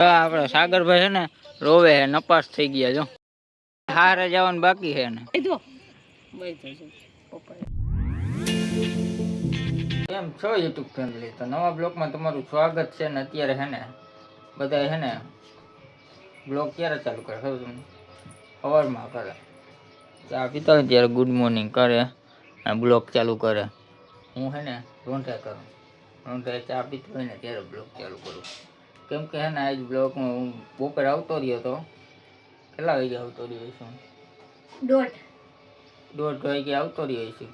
આપડે સાગરભાઈ છે ને રોવે હે, નપાસ થઈ ગયા જો. હારે જવાનું બાકી છે ને. કેમ છો યુટ્યુબ ફેમિલી? તો નવા બ્લોગમાં તમારું સ્વાગત છે ને. અત્યારે હે ને બધા હે ને બ્લોગ ક્યારે ચાલુ કરે ખબર તમને? સવારમાં કરે. ચા પીતા હોય ત્યારે ગુડ મોર્નિંગ કરે અને બ્લોગ ચાલુ કરે. હું હે ને રોંઢે કરું. રોંઢે ચા પીતો હોય ને ત્યારે બ્લોગ ચાલુ કરું. કેમ કે હે ને આજ બ્લોગમાં હું બપોર આવતો રહ્યો તો કેટલા વાગે આવતો રહ્યો છું? દોઢ વાગે આવતો રહ્યો છું.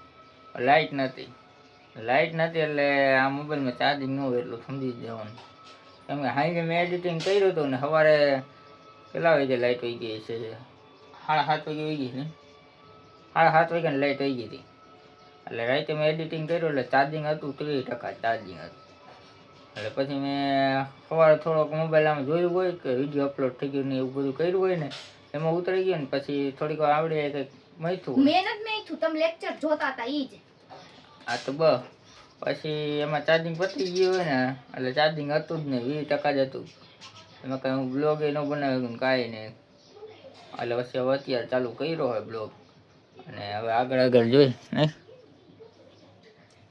લાઇટ નથી એટલે આ મોબાઈલમાં ચાર્જિંગ ન હોય એટલું સમજી જવાનું. કેમ કે હાઈ મેં એડિટિંગ કર્યું હતું ને સવારે કેટલા વાગે લાઇટ વહી ગઈ છે? 7:30 વાગે વહી ગઈ છે ને? 7:30 વાગ્યાની લાઇટ વહી ગઈ હતી. એટલે રાતે મેં એડિટિંગ કર્યું એટલે ચાર્જિંગ હતું 30% ચાર્જિંગ હતું. એટલે પછી મેં સવારે થોડોક મોબાઈલ આમ જોયું હોય કે વિડીયો અપલોડ થઈ ગયું ને એવું બધું કર્યું હોય ને એમાં ઉતરી ગયો ને પછી થોડીક વાર આવડે કંઈક મથું મેં તમે લેક્ચર જોતા હતા ઈ જ. હા તો પછી એમાં ચાર્જિંગ પતી ગયું હોય ને એટલે ચાર્જિંગ હતું જ નહીં, 20% જ હતું. એમાં કાંઈ હું બ્લોગ એ ન બનાવ્યું કાંઈ નહીં. એટલે પછી હવે અત્યારે ચાલુ કર્યો હોય બ્લોગ અને હવે આગળ જોઈ નહીં.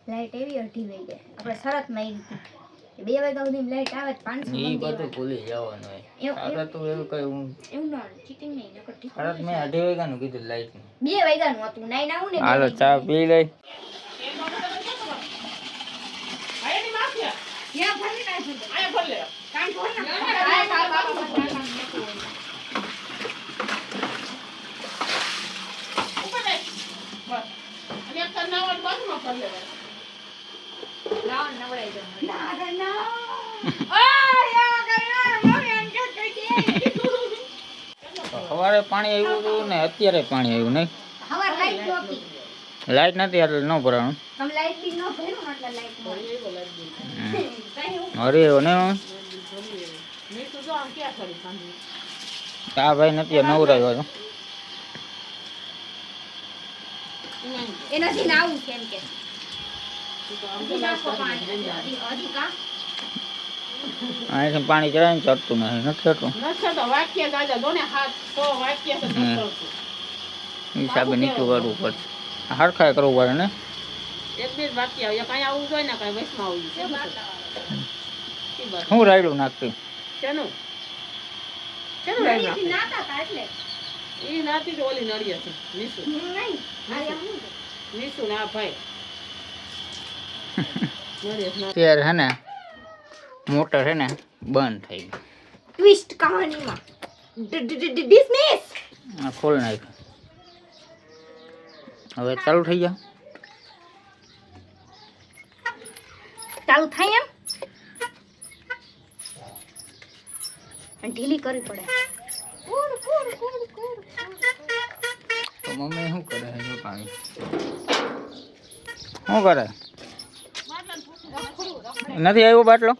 લાઈટ એવી અઢી વઈ ગઈ. આપણે શરત માં આવી 2 વાગ્યા સુધી લાઈટ આવે 500 ઈ બધું ભૂલી જવાનું હોય. આપણે તો એવું કઈ એવું ના ચીટિંગ નહીં નકર ઠીક. શરત મેં 2:30 વાગ્યાનું કીધું લાઈટ નું. 2 વાગ્યાનું હતું. નાઈ ના હું ને હાલો ચા પી લઈ. યા ભરને કાઈ ભરને. આયા ભર લે. કાઈ ભર ના. આયા તાર બાપા ઉપર દે. બસ. અને એક તર નાવલ બાજુમાં ભર લે. નાવ નવડાઈ દે. ના. યા ગયા મોરે અંકે કઈ દે. સવારે પાણી આવ્યું હતું ને અત્યારે પાણી આવ્યું નહીં. હવાર લાઈટ નહોતી. લાઈટ નથી એટલે ન ભરાણું. તમે લાઈટ બી ન ભર્યું એટલે લાઈટ મળી. અરે ને આ ભાઈ નથી નવરાયો હતો. એનાથી નાવું કેમ કે અહીંથી પાણી ચડાય ને ચડતું નથી ચડતું. હિસાબે નીચું કરવું પડશે. હરખાય કરવું પડે ને. હું રાયડું નાખતી ત્યારે હે ને મોટર હે ને બંધ થઈ ગઈ. ટ્વિસ્ટ કહાનીમાં ડિસમિસ ખોલ નાખ. હવે ચાલુ થઈ ગયા. ચાલુ થાય એમ ઢીલી કરવી પડે. તો મમ્મી શું કરે છે? પાણી શું કરે? નથી આવ્યો બાટલો?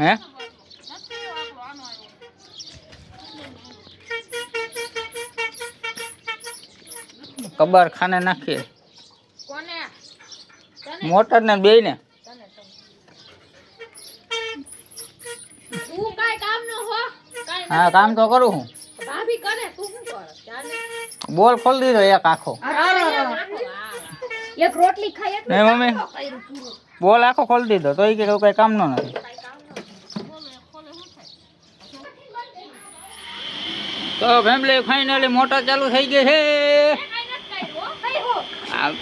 હે કબાર ખાને નાખીએ મોટર ને બે ને. હા કામ તો કરું હું. બોલ ખોલ દીધો એક આખો. એક રોટલી ખાય ને મમ્મી બોલ આખો ખોલ દીધો તો એ કે કઈ કામ નો નથી. તો ફેમિલી ફાઇનલી મોટર ચાલુ થઈ ગઈ છે.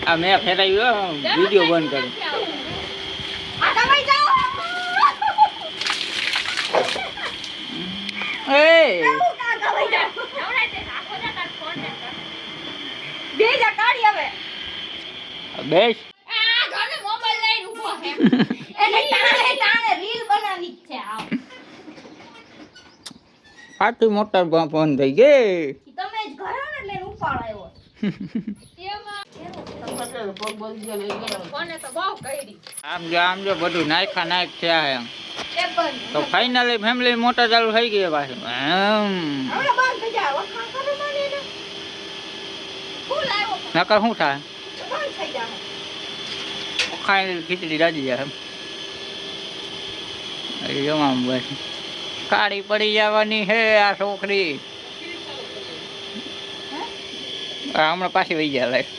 આ મેં ફેરાવ્યું વિડીયો બંધ કર્યો. બેસ પાછી મોટર બંધ થઈ ગઈ. આમ જો બધું નાખ થયા એમ. તો ફાઇનલી ફેમિલી મોટર ચાલુ થઈ ગઈ પાછું. નકર શું થાય? ખાઈ ખીચડી રાજી જાય. જમા બસ કાળી પડી જવાની છે આ છોકરી. હમણાં પાછી વહી જાય લાઈફ.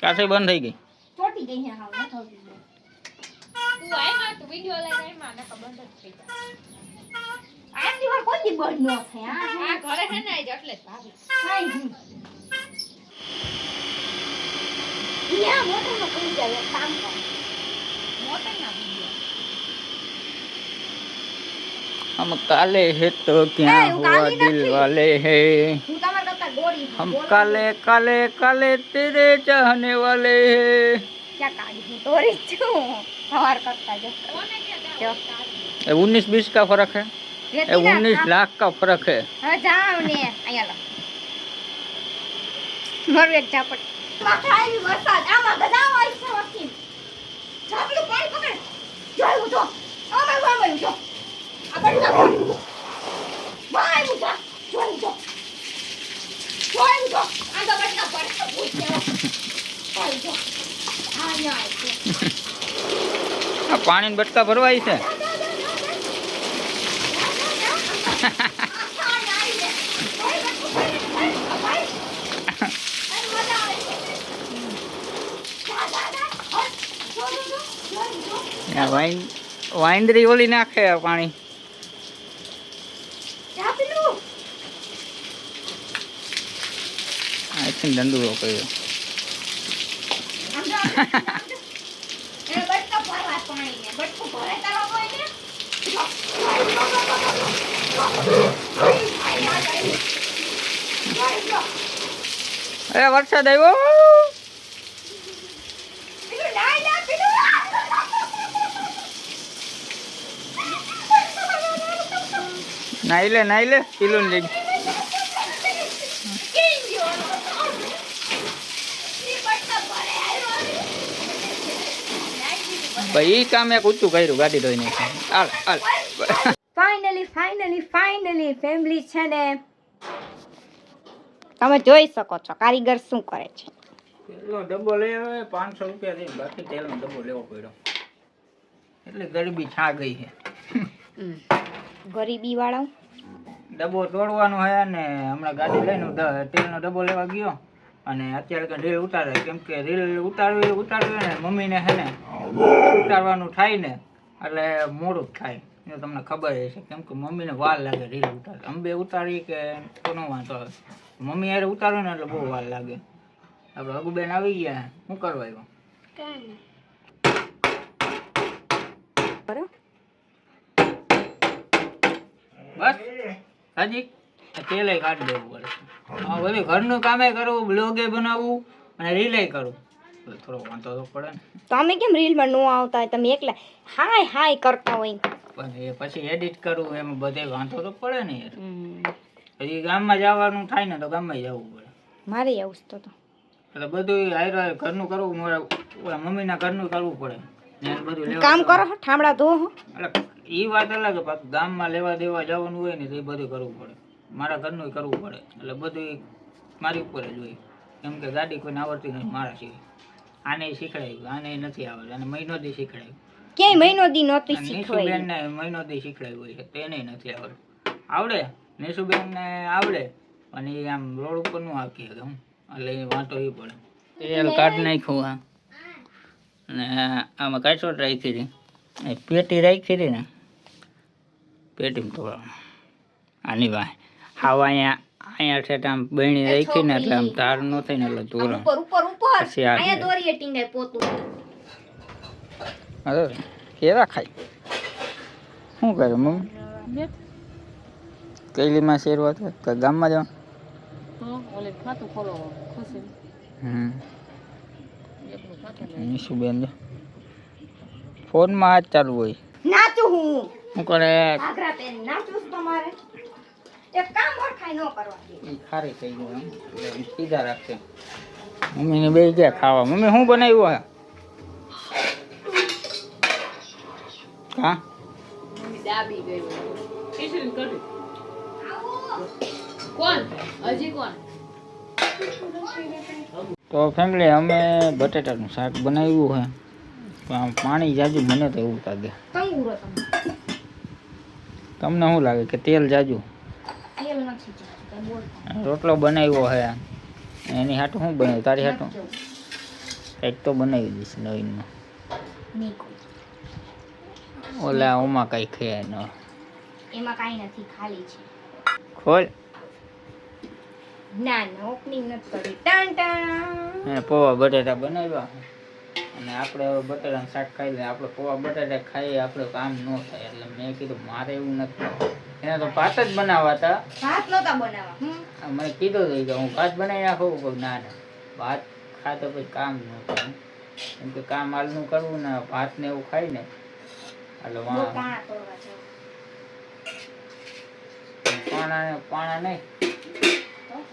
કાશે બંધ થઈ ગઈ. ચોટી ગઈ છે હાવ ન થતી. તું આય માં તું વિડિયો લઈ આય માં નકા બંધ જ થઈ જાય. આ દીવાર કોઈ દી બંધ ન થાય. આ ઘરે છે ને આજ એટલે જ ભાભી. હાય. યા મોટર માં કોઈ જાય કામ કર. મોટર ના વિડિયો. हम काले है तो क्या हुआ दिल वाले हैं. હું તમાર કરતા ગોરી हम काले काले काले तेरे चाहने वाले हैं. ક્યાં કાઢી હું તોરી છું સવાર કરતા જો જો 19-20 का फर्क है. 19 लाख का फर्क है. હા જાવ ને અહીંયા લો મારું એક ઝાપટ આવી વરસાદ આમાં ગધાવ આવી છે વરસી ઝાપડું પાણી પકડ જોયું તો આમાં વામયું જો આ બટકા વાય મુજા જોયું તો આ તો બટકા પડે પૂછ્યો પાઈ જો આ ન્યાય છે આ પાણીના બટકા ભરવાય છે. વાંદરી ઓલી નાખે પાણી. દંડુરો કર્યો. અરે વરસાદ આવ્યો. નાઈ લે પીલું લઈ. ભાઈ કામ એક ઊંચું કર્યું ગાડી ધોઈને. ફાઇનલી ફેમિલી છે ને તમે જોઈ શકો છો કારીગર શું કરે છે. તેલનો ડબ્બો લઈ આવે 500 રૂપિયા દઈને બાકી તેલનો ડબ્બો લેવો પડ્યો. એટલે ગરીબી છા ગઈ છે. ગરીબી વાળા ડબ્બો તોડવાનો હે ને હમણાં ગાડી લઈને તેલનો ડબ્બો લેવા ગયો અને અત્યારે કે રીલ ઉતારે કેમ કે રીલ ઉતારવી ને મમ્મીને હે ને ઉતારવાનું થાય ને એટલે મોડું જ થાય. એ તમને ખબર હશે કેમ કે મમ્મીને વાર લાગે રીલ ઉતારે. અંબે ઉતારી કે કોનો વાંધો આવે મમ્મી યારે ઉતારો ને એટલે બહુ વાર લાગે. આપણે અગુબેન આવી ગયા શું કરવા આવ્યો. બસ હાજી તેલે કાઢી દેવું પડે. હા બધું ઘરનું કામે કરવું બ્લોગે બનાવવું અને રીલે કરવું થોડો વાંધો તો પડે ને. તમે કેમ રીલમાં નો આવતા હોય તમે એકલા હાય કરતા હોય પણ એ પછી એડિટ કરવું એમાં બધે વાંધો તો પડે ને યાર. હજી ગામમાં જવાનું થાય ને તો ગામમાં જવું પડે. મારે આવું તો એટલે બધું હારે ઘરનું કરવું મારે મમ્મીના ઘરનું કરવું પડે ને બધું કામ કરો ઠામડા ધો એટલે એ વાત અલગ ગામમાં લેવા દેવા જવાનું હોય ને તો એ બધું કરવું પડે. મારા ઘરનું કરવું પડે એટલે બધું મારી ઉપર જ હોય કેમ કે ગાડી કોઈને આવડતી નથી મારા સિવાય. આને શીખડાયું આને નથી આવડતું અને મહિનો દી શીખડાયું ક્યાંય મહિનો દી નહોતી શીખવાય. નિશુબેન ને મહિનો દી શીખડાયું હોય છે તેને નથી આવડતું. આવડે નિશુબેન ને આવડે અને એ આમ રોડ ઉપર નું હાકી શકે એટલે એ વાંધો એ પડે. તેલ કાઢી નાખ્યું આ અને આમાં કાચોટ રાખી હતી પેટી રાખી હતી ને પેટીમાં તો આની વાહ હાવ અહીંયા છે આમ બહેણી રાખી ને એટલે આમ તાર ન થાય ને એટલે દોરો પછી અરે કેવા ખાય શું કરે મમ્મી કઈલીમાં શેરવા તો ગામમાં જવા નિશુબેન ફોનમાં હાથ ચાલુ હોય નાચું હું શું કરે ઘાઘરા પહેરી નાચું તમારે એક કામ ઓળખાય ન કરવા દે. ખારી થઈ ગયું એમ સીધા રાખશે. મમ્મીને બે ગયા ખાવા. મમ્મી શું બનાવ્યું હે હા દાબી ગયું કોણ હજી કોણ તો ફેમિલી અમે બટેટાનું શાક બનાવ્યું છે પણ આમ પાણી જાજુ મને તો એવું લાગે. કંગુરો તમને શું લાગે કે તેલ જાજુ? તેલ નથી જાજુ બોલ. રોટલો બનાવ્યો છે એની હાટું શું બનાવ્યું તારી હાટું? કંઈક તો બનાવી દઈશ નવીનમાં. ઓલા ઓમાં કઈ ખે ન એમાં કાઈ નથી ખાલી છે. ખોલ. ના ના ઓપનિંગ નથી કરી. ટાન ટાન. પૌવા બટેટા બનાવ્યા અને આપણે હવે બટેટાનું શાક ખાઈ લઈએ. આપણે પૌવા બટેટા ખાઈએ આપણે કામ ન થાય એટલે મેં કીધું મારે એવું નથી. એને તો ભાત જ બનાવવા હતા. ભાત નહોતા બનાવવા. મને કીધું હતું કે હું ભાત બનાવી નાખું પણ ના ના ભાત ખાય તો પછી કામ ન થાય કેમ કે કામ હાલનું કરવું ને ભાત ને એવું ખાઈ ને એટલે પાણા નહીં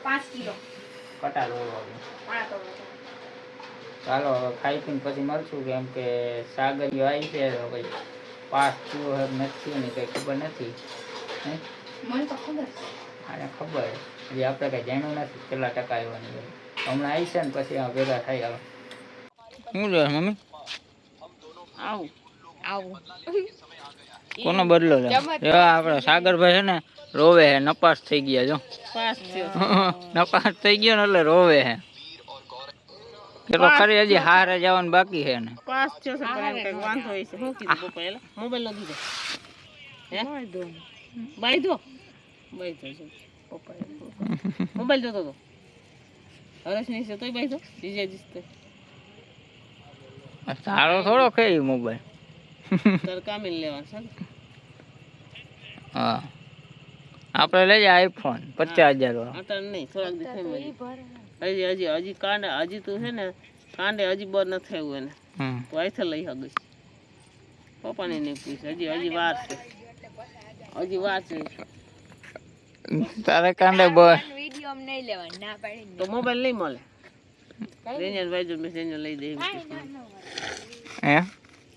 5 કિલો કટા લોડવાનું. ચાલો હવે ખાઈ પીને પછી મળશું કેમ કે સાગરીઓ આવી છે તો કઈ 5 કિલો નથી ને કઈ ખબર નથી. મને તો ખબર આને ખબર હજી આપણે કઈ જાણ્યું નથી કેટલા ટકા આવવાની હમણાં આવી છે ને પછી આ ભેગા થઈ આવે. શું જોયે મમ્મી? આવું આવું કોનો બદલો લે? આપણે સાગરભાઈ છે ને રોવે હે નપાસ થઈ ગયા જો. નપાસ થઈ ગયો ને એટલે રોવે હે. કેટલો ખરી હજી હારે જવાનું બાકી છે ને. પાસ થયો છે પણ એમ કઈ વાંધો હોય છે. શું કીધું પપ્પા એલા મોબાઈલ નો દીધો હે બાઈધો છે પપ્પા મોબાઈલ જોતો તો હરેશ નહીં છે તોય બાઈધો જીજે જીતે સારો થોડો કે મોબાઈલ તાર કામે લેવાનું છે. હા આપણે લઈ જાય આઈફોન 50,000 વાળો. અત્યારે નહીં થોડાક દિવસ હજી કાંડે હજી તું છે ને કાંડે હજી બર નથી આવ્યું એને તો આઈથી લઈ શકીશ. પપ્પાને નહીં પૂછ હજી વાર છે તારે કાંડે બર વિડિયો નહીં લેવાનું ના પાડી તો મોબાઈલ નહીં મળે. રેન્જર ભાઈ જો મેં રેન્જર લઈ દે હે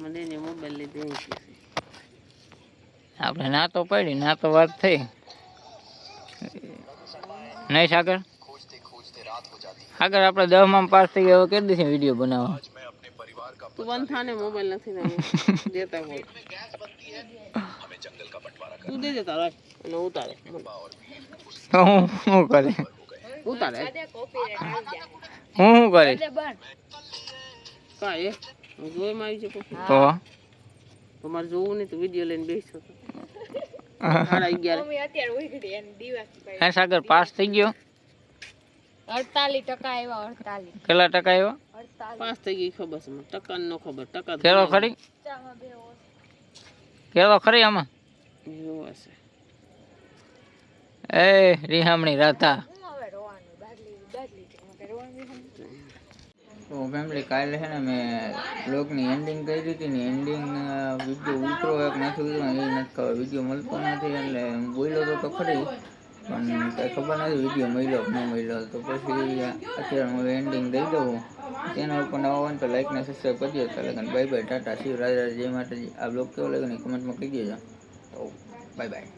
મને એને મોબાઈલ લઈ દે આપણે ના તો પડી ના તો વાત થઈ નહીં સાગર. સાગર આપણે 10માં પાસ થઈ ગયા કરી દઈશું વિડીયો બનાવવા. તું બંધ થાને મોબાઈલ નથી ને દેતા હોય તું દે દેતા રાખ અને ઉતારે હું કરે ઉતારે હું કરે કાંઈ જોઈ માં આવી છે તો તમારે જોવું નહીં તો વિડીયો લઈને બેસો 11:30 હે સાગર પાસ થઈ ગયો 48% આવ્યા 48 કેટલા ટકા આવ્યા? પાસ થઈ ગઈ ખબર છે મને ટકા નો ખબર ટકા કેળો ખરી કેળો ખરી આમાં જોવા છે એ રીહામણી રાતા તો ફેમિલી કાલે છે ને મેં બ્લોગની એન્ડિંગ કરી હતી ને એન્ડિંગ વિડીયો ઉતરો એક નથી ઉતરો એ નથી ખબર વિડીયો મળતો નથી એટલે બોલ્યો તો ખરી પણ કંઈ ખબર નથી વિડીયો મળ્યો કે ન મળ્યો તો પછી અત્યારે હું એન્ડિંગ દઈ દઉં. ચેનલ ઉપર નવા હોય તો લાઈક ને સબસ્ક્રાઈબ કરી દો. ચાલે બાય બાય ટાટા શિવ રાજા જય માતાજી. આ બ્લોગ કેવો લાગ્યો ને કમેન્ટમાં કહી દેજો. તો બાય બાય.